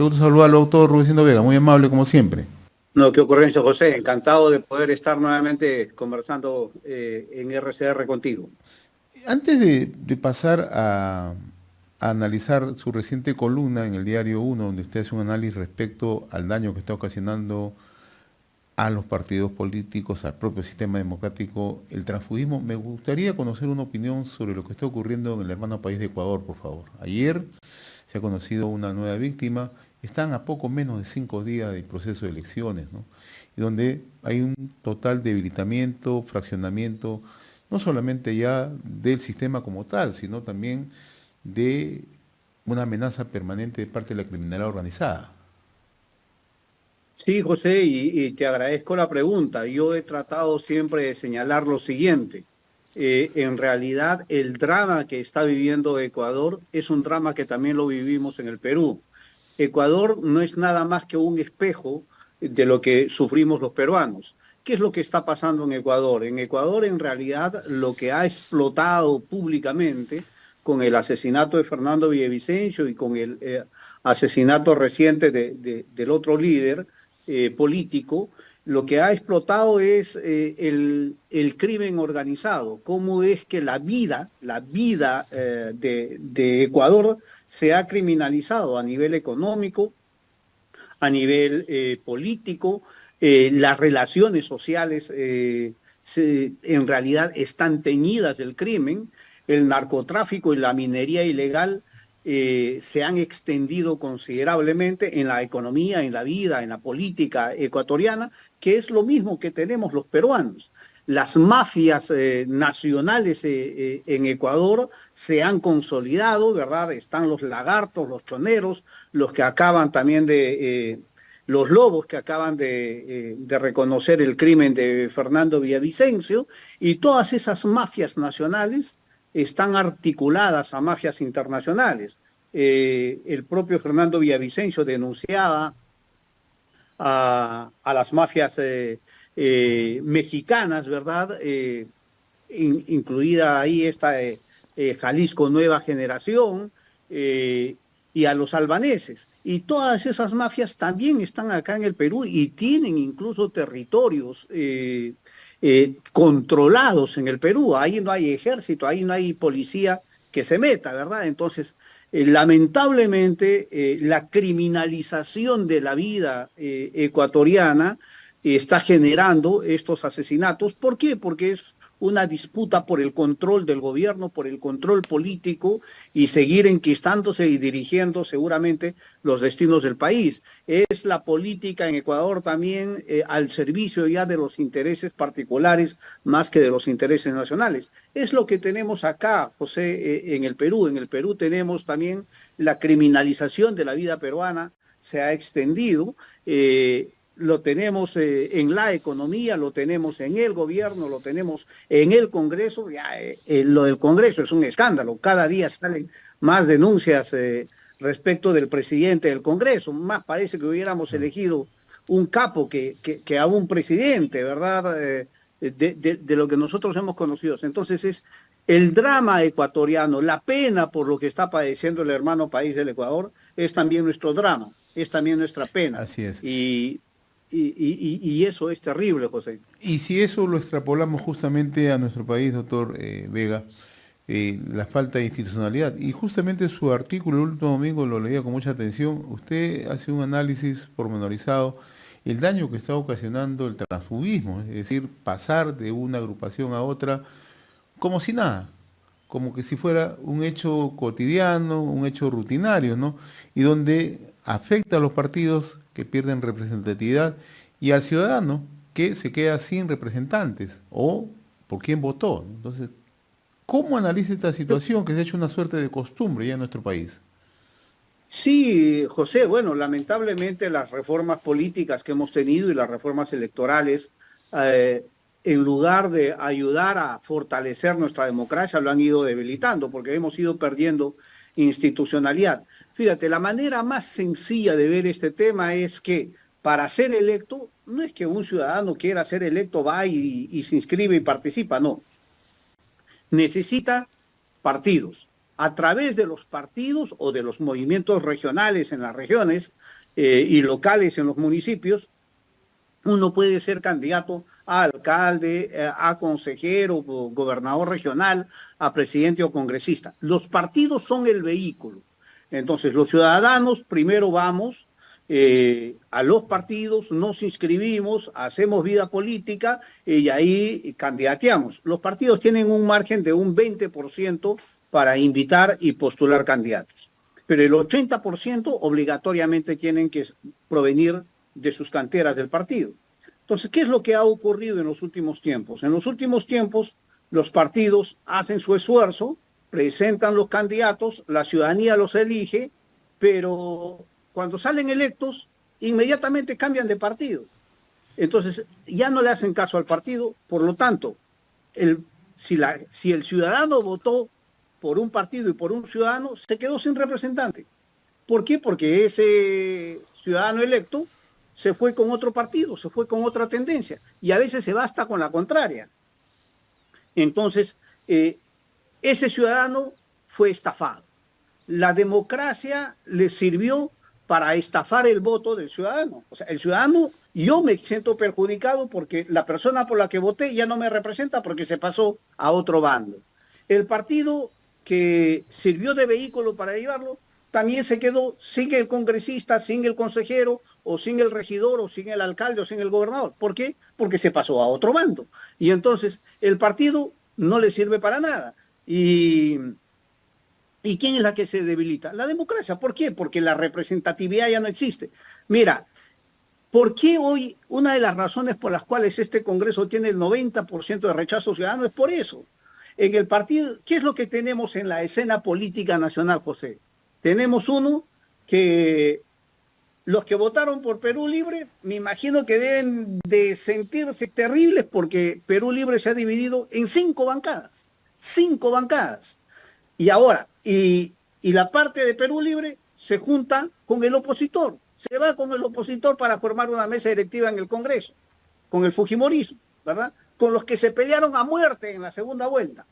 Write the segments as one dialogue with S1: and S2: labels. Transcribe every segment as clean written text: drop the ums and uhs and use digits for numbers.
S1: Qué gusto saludarlo, doctor Rudecindo Vega, muy amable como siempre.
S2: No, qué ocurrencia, José. Encantado de poder estar nuevamente conversando en RCR contigo.
S1: Antes de pasar a analizar su reciente columna en el diario Uno, donde usted hace un análisis respecto al daño que está ocasionando a los partidos políticos, al propio sistema democrático, el transfugismo, me gustaría conocer una opinión sobre lo que está ocurriendo en el hermano país de Ecuador, por favor. Ayer se ha conocido una nueva víctima, están a poco menos de 5 días del proceso de elecciones, ¿no? Y donde hay un total debilitamiento, fraccionamiento, no solamente ya del sistema como tal, sino también de una amenaza permanente de parte de la criminalidad organizada.
S2: Sí, José, y te agradezco la pregunta. Yo he tratado siempre de señalar lo siguiente. En realidad, el drama que está viviendo Ecuador es un drama que también lo vivimos en el Perú. Ecuador no es nada más que un espejo de lo que sufrimos los peruanos. ¿Qué es lo que está pasando en Ecuador? En Ecuador, en realidad, lo que ha explotado públicamente con el asesinato de Fernando Villavicencio y con el asesinato reciente del otro líder político, lo que ha explotado es el crimen organizado, cómo es que la vida de Ecuador se ha criminalizado a nivel económico, a nivel político, las relaciones sociales en realidad están teñidas del crimen, el narcotráfico y la minería ilegal se han extendido considerablemente en la economía, en la vida, en la política ecuatoriana, que es lo mismo que tenemos los peruanos. Las mafias nacionales en Ecuador se han consolidado, ¿verdad? Están los lagartos, los choneros, los que acaban también los lobos que acaban de reconocer el crimen de Fernando Villavicencio, y todas esas mafias nacionales están articuladas a mafias internacionales. El propio Fernando Villavicencio denunciaba a las mafias mexicanas, ¿verdad? Incluida ahí esta Jalisco Nueva Generación, eh, y a los albaneses. Y todas esas mafias también están acá en el Perú y tienen incluso territorios controlados en el Perú. Ahí no hay ejército, ahí no hay policía que se meta, ¿verdad? Entonces, lamentablemente, la criminalización de la vida ecuatoriana está generando estos asesinatos. ¿Por qué? Porque es una disputa por el control del gobierno, por el control político y seguir enquistándose y dirigiendo seguramente los destinos del país. Es la política en Ecuador también al servicio ya de los intereses particulares más que de los intereses nacionales. Es lo que tenemos acá, José, en el Perú. En el Perú tenemos también la criminalización de la vida peruana, se ha extendido. Lo tenemos en la economía, lo tenemos en el gobierno, lo tenemos en el Congreso. Ya, lo del Congreso es un escándalo. Cada día salen más denuncias respecto del presidente del Congreso. Más parece que hubiéramos elegido un capo que a un presidente, ¿verdad? De lo que nosotros hemos conocido. Entonces es el drama ecuatoriano, la pena por lo que está padeciendo el hermano país del Ecuador, es también nuestro drama, es también nuestra pena.
S1: Así es.
S2: Y eso es terrible, José.
S1: Y si eso lo extrapolamos justamente a nuestro país, doctor Vega, la falta de institucionalidad, y justamente su artículo el último domingo lo leía con mucha atención, usted hace un análisis pormenorizado, el daño que está ocasionando el transfugismo, es decir, pasar de una agrupación a otra como si nada, como que si fuera un hecho cotidiano, un hecho rutinario, ¿no? Y donde afecta a los partidos que pierden representatividad y al ciudadano que se queda sin representantes o por quién votó. Entonces, ¿cómo analiza esta situación que se ha hecho una suerte de costumbre ya en nuestro país?
S2: Sí, José, bueno, lamentablemente las reformas políticas que hemos tenido y las reformas electorales, eh, en lugar de ayudar a fortalecer nuestra democracia, lo han ido debilitando porque hemos ido perdiendo institucionalidad. Fíjate, la manera más sencilla de ver este tema es que para ser electo, no es que un ciudadano quiera ser electo, va y se inscribe y participa, no. Necesita partidos. a través de los partidos o de los movimientos regionales en las regiones y locales en los municipios, uno puede ser candidato a alcalde, a consejero, gobernador regional, a presidente o congresista. Los partidos son el vehículo. Entonces, los ciudadanos primero vamos a los partidos, nos inscribimos, hacemos vida política y ahí candidateamos. Los partidos tienen un margen de un 20% para invitar y postular candidatos, pero el 80% obligatoriamente tienen que provenir de sus canteras del partido. Entonces, ¿qué es lo que ha ocurrido en los últimos tiempos? En los últimos tiempos, los partidos hacen su esfuerzo, presentan los candidatos, la ciudadanía los elige, pero cuando salen electos, inmediatamente cambian de partido. Entonces, ya no le hacen caso al partido, por lo tanto, si el ciudadano votó por un partido y por un ciudadano, se quedó sin representante. ¿Por qué? Porque ese ciudadano electo se fue con otro partido, se fue con otra tendencia, y a veces se va hasta con la contraria. Entonces, ese ciudadano fue estafado. La democracia le sirvió para estafar el voto del ciudadano. O sea, el ciudadano, yo me siento perjudicado porque la persona por la que voté ya no me representa porque se pasó a otro bando. El partido que sirvió de vehículo para llevarlo, también se quedó sin el congresista, sin el consejero, o sin el regidor, o sin el alcalde, o sin el gobernador. ¿Por qué? Porque se pasó a otro bando. Y entonces el partido no le sirve para nada. ¿Y quién es la que se debilita? La democracia. ¿Por qué? Porque la representatividad ya no existe. Mira, ¿por qué hoy una de las razones por las cuales este Congreso tiene el 90% de rechazo ciudadano es por eso? En el partido, ¿qué es lo que tenemos en la escena política nacional, José? Tenemos uno que los que votaron por Perú Libre, me imagino que deben de sentirse terribles porque Perú Libre se ha dividido en 5 bancadas. 5 bancadas. Y ahora, y la parte de Perú Libre se junta con el opositor. Se va con el opositor para formar una mesa directiva en el Congreso, con el fujimorismo, ¿verdad? Con los que se pelearon a muerte en la segunda vuelta.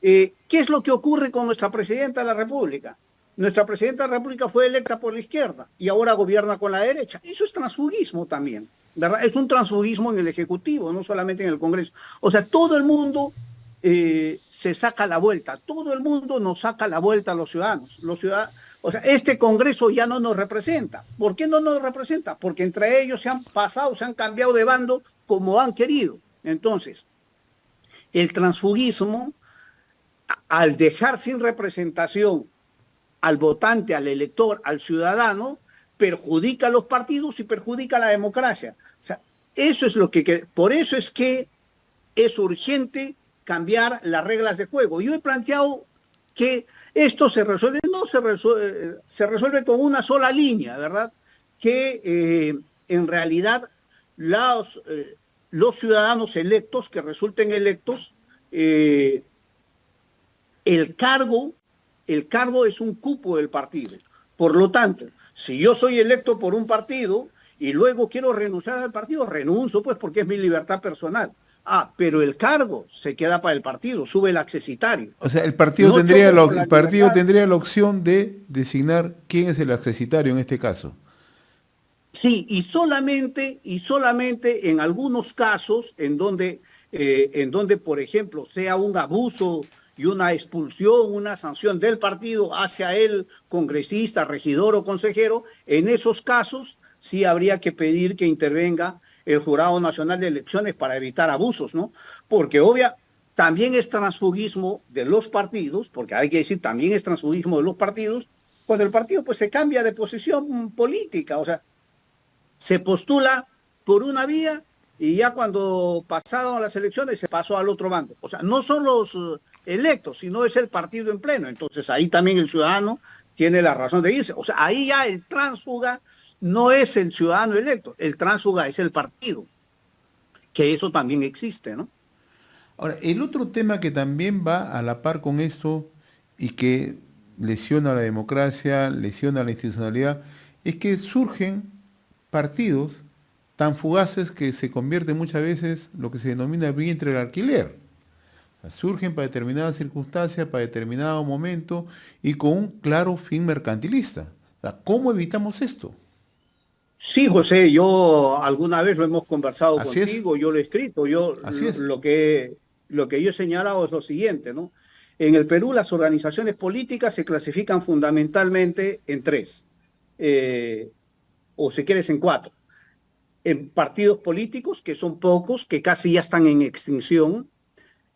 S2: ¿Qué es lo que ocurre con nuestra presidenta de la República? Nuestra presidenta de la República fue electa por la izquierda y ahora gobierna con la derecha. Eso es transfugismo también, ¿verdad? Es un transfugismo en el Ejecutivo, no solamente en el Congreso. O sea, todo el mundo se saca la vuelta, todo el mundo nos saca la vuelta a los ciudadanos. O sea, este Congreso ya no nos representa. ¿Por qué no nos representa? Porque entre ellos se han pasado, se han cambiado de bando como han querido. Entonces, el transfugismo, al dejar sin representación al votante, al elector, al ciudadano, perjudica a los partidos y perjudica a la democracia. O sea, eso es por eso es que es urgente cambiar las reglas de juego. Yo he planteado que esto se resuelve con una sola línea, ¿verdad? Que en realidad los ciudadanos electos, que resulten electos, el cargo es un cupo del partido. Por lo tanto, si yo soy electo por un partido y luego quiero renunciar al partido, renuncio pues porque es mi libertad personal. Pero el cargo se queda para el partido, sube el accesitario.
S1: O sea, el partido tendría la opción de designar quién es el accesitario en este caso.
S2: Sí, y solamente en algunos casos en donde, por ejemplo, sea un abuso y una expulsión, una sanción del partido hacia el congresista, regidor o consejero, en esos casos sí habría que pedir que intervenga el Jurado Nacional de Elecciones para evitar abusos, ¿no? Porque también es transfugismo de los partidos, porque hay que decir, también es transfugismo de los partidos, cuando el partido pues se cambia de posición política, o sea, se postula por una vía y ya cuando pasaron las elecciones se pasó al otro bando. O sea, no son los electos, sino es el partido en pleno. Entonces ahí también el ciudadano tiene la razón de irse. O sea, ahí ya el tránsfuga no es el ciudadano electo, el tránsfuga es el partido, que eso también existe, ¿no?
S1: Ahora, el otro tema que también va a la par con esto y que lesiona la democracia, lesiona la institucionalidad, es que surgen partidos tan fugaces que se convierten muchas veces lo que se denomina el vientre del alquiler. Surgen para determinadas circunstancias, para determinado momento y con un claro fin mercantilista. O sea, ¿cómo evitamos esto?
S2: Sí, José, yo alguna vez lo hemos conversado
S1: Así es,
S2: contigo, yo lo he escrito, yo
S1: así es.
S2: lo que yo he señalado es lo siguiente, ¿no? En el Perú las organizaciones políticas se clasifican fundamentalmente en tres, eh, o si quieres en cuatro. En partidos políticos, que son pocos, que casi ya están en extinción,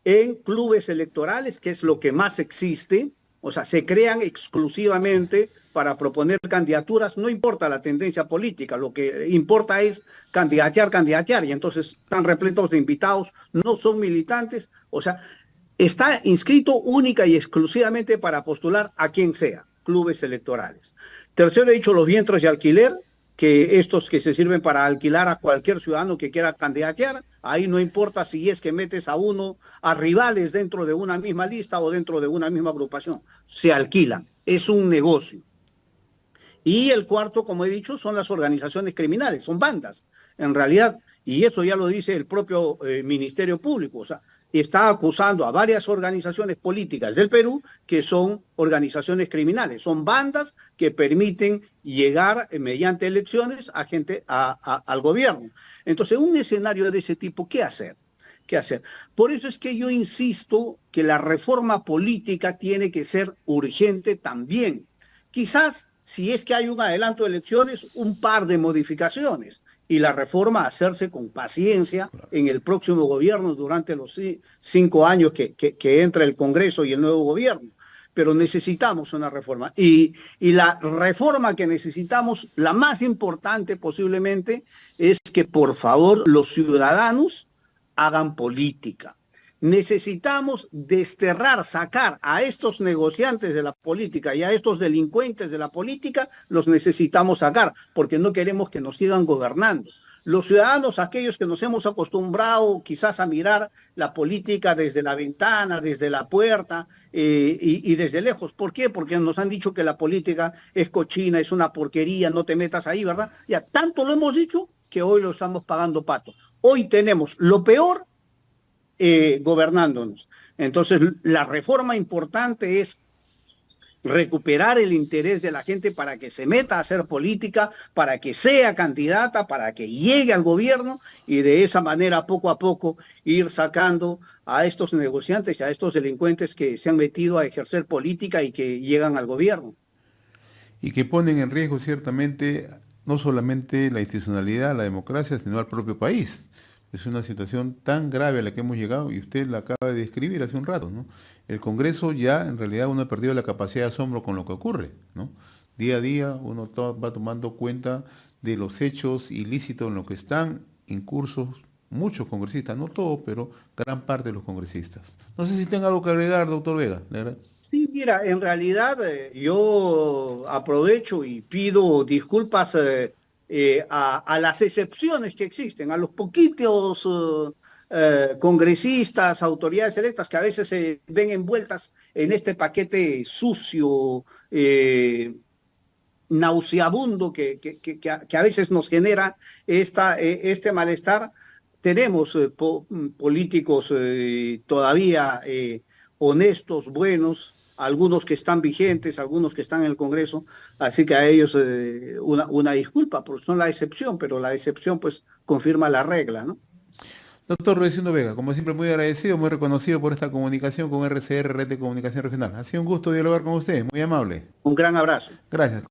S2: en clubes electorales, que es lo que más existe, o sea, se crean exclusivamente para proponer candidaturas, no importa la tendencia política, lo que importa es candidatear, y entonces están repletos de invitados, no son militantes, o sea, está inscrito única y exclusivamente para postular a quien sea, clubes electorales. Tercero, he dicho los vientres de alquiler, que estos que se sirven para alquilar a cualquier ciudadano que quiera candidatear, ahí no importa si es que metes a uno, a rivales dentro de una misma lista o dentro de una misma agrupación, se alquilan, es un negocio. Y el cuarto, como he dicho, son las organizaciones criminales, son bandas, en realidad, y eso ya lo dice el propio Ministerio Público, o sea, está acusando a varias organizaciones políticas del Perú que son organizaciones criminales, son bandas que permiten llegar mediante elecciones a gente al gobierno. Entonces, un escenario de ese tipo, ¿qué hacer? ¿Qué hacer? Por eso es que yo insisto que la reforma política tiene que ser urgente también. Quizás, si es que hay un adelanto de elecciones, un par de modificaciones y la reforma hacerse con paciencia en el próximo gobierno durante los 5 años que entra el Congreso y el nuevo gobierno. Pero necesitamos una reforma. Y la reforma que necesitamos, la más importante posiblemente, es que por favor los ciudadanos hagan política. Necesitamos desterrar, sacar a estos negociantes de la política y a estos delincuentes de la política, los necesitamos sacar, porque no queremos que nos sigan gobernando. Los ciudadanos, aquellos que nos hemos acostumbrado quizás a mirar la política desde la ventana, desde la puerta y desde lejos. ¿Por qué? Porque nos han dicho que la política es cochina, es una porquería, no te metas ahí, ¿verdad? Ya tanto lo hemos dicho que hoy lo estamos pagando pato. Hoy tenemos lo peor gobernándonos. Entonces, la reforma importante es recuperar el interés de la gente para que se meta a hacer política, para que sea candidata, para que llegue al gobierno y de esa manera poco a poco ir sacando a estos negociantes y a estos delincuentes que se han metido a ejercer política y que llegan al gobierno.
S1: Y que ponen en riesgo ciertamente no solamente la institucionalidad, la democracia, sino al propio país. Es una situación tan grave a la que hemos llegado y usted la acaba de describir hace un rato, ¿no? El Congreso ya en realidad uno ha perdido la capacidad de asombro con lo que ocurre, ¿no? Día a día uno va tomando cuenta de los hechos ilícitos en los que están incursos muchos congresistas, no todos, pero gran parte de los congresistas. No sé si tenga algo que agregar, doctor Vega.
S2: Sí, mira, en realidad yo aprovecho y pido disculpas a las excepciones que existen, a los poquitos congresistas, autoridades electas que a veces se ven envueltas en este paquete sucio, nauseabundo que a veces nos genera este malestar. Tenemos políticos todavía honestos, buenos, algunos que están vigentes, algunos que están en el Congreso, así que a ellos una disculpa, porque son la excepción, pero la excepción pues confirma la regla, ¿no?
S1: Doctor Rudecindo Vega, como siempre muy agradecido, muy reconocido por esta comunicación con RCR, Red de Comunicación Regional. Ha sido un gusto dialogar con usted, muy amable.
S2: Un gran abrazo.
S1: Gracias.